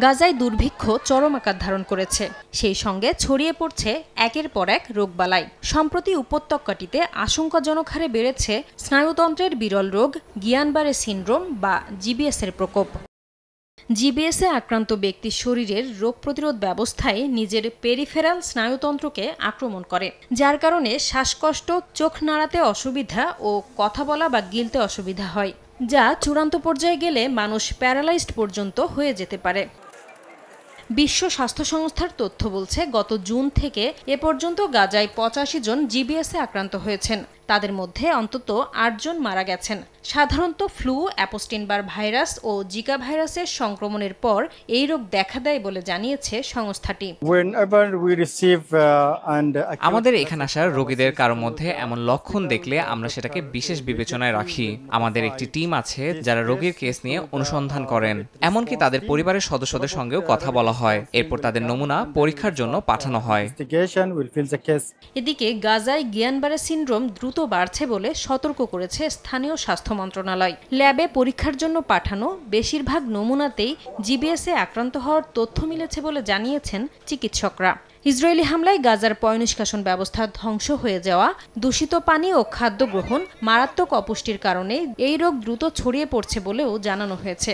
গাজায় দুর্ভিক্ষ চরম আকার ধারণ করেছে, সেই সঙ্গে ছড়িয়ে পড়ছে একের পর এক রোগবালাই। সম্প্রতি উপত্যকাটিতে আশঙ্কাজনক হারে বেড়েছে স্নায়ুতন্ত্রের বিরল রোগ গিয়ান-বারে সিনড্রোম বা জিবিএস এর প্রকোপ। জিবিএসে আক্রান্ত ব্যক্তির শরীরের রোগ প্রতিরোধ ব্যবস্থায় নিজের পেরিফেরাল স্নায়ুতন্ত্রকে আক্রমণ করে, যার কারণে শ্বাসকষ্ট, চোখ নাড়াতে অসুবিধা ও কথা বলা বা গিলতে অসুবিধা হয়, যা চূড়ান্ত পর্যায়ে গেলে মানুষ প্যারালাইজড পর্যন্ত হয়ে যেতে পারে। বিশ্ব স্বাস্থ্য সংস্থার তথ্য বলছে, গত জুন থেকে এ পর্যন্ত গাজায় ৮৫ জন জিবিএসে আক্রান্ত হয়েছেন। তাদের মধ্যে অন্তত ৮ জন মারা গেছেন। সাধারণত ফ্লু, অ্যাপোস্টিনবার ভাইরাস ও জিকা ভাইরাসের সংক্রমণের পর এই রোগ দেখা দেয় বলে জানিয়েছে সংস্থাটি। আমাদের এখানে আসা রোগীদের কারোর মধ্যে এমন লক্ষণ দেখলে আমরা সেটাকে বিশেষ বিবেচনায় রাখি। আমাদের একটি টিম আছে যারা রোগীর কেস নিয়ে অনুসন্ধান করেন, এমনকি তাদের পরিবারের সদস্যদের সঙ্গেও কথা বলা হয়। এরপর তাদের নমুনা পরীক্ষার জন্য পাঠানো হয়। এদিকে গাজায় গিয়ান-বারে সিনড্রোম দ্রুত বাড়ছে বলে সতর্ক করেছে স্থানীয় স্বাস্থ্য মন্ত্রণালয়। ল্যাবে পরীক্ষার জন্য পাঠানো বেশিরভাগ নমুনাতেই জিবিএসে আক্রান্ত হওয়ার তথ্য মিলেছে বলে জানিয়েছেন চিকিৎসকরা। ইসরায়েলি হামলায় গাজার পয়ঃনিষ্কাশন ব্যবস্থা ধ্বংস হয়ে যাওয়া, দূষিত পানি ও খাদ্য গ্রহণ, মারাত্মক অপুষ্টির কারণে এই রোগ দ্রুত ছড়িয়ে পড়ছে বলেও জানানো হয়েছে।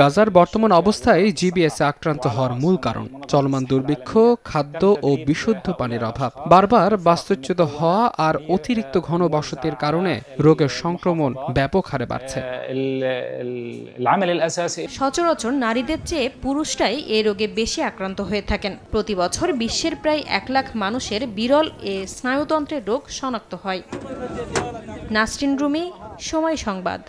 গাজার বর্তমান অবস্থায় জিবিএসে আক্রান্ত হওয়ার মূল কারণ চলমান দুর্ভিক্ষ, খাদ্য ও বিশুদ্ধ পানির অভাব, বারবার বাস্তুচ্যুত হওয়া আর অতিরিক্ত ঘনবসতির কারণে রোগের সংক্রমণ ব্যাপক হারে বাড়ছে। সচরাচর নারীদের চেয়ে পুরুষরাই এই রোগে বেশি আক্রান্ত হয়ে থাকেন। প্রতি বছর বিশ্বের প্রায় ১ লাখ মানুষের বিরল এ স্নায়ুতন্ত্রের রোগ শনাক্ত হয়। নাসরিন রুমি, সময় সংবাদ।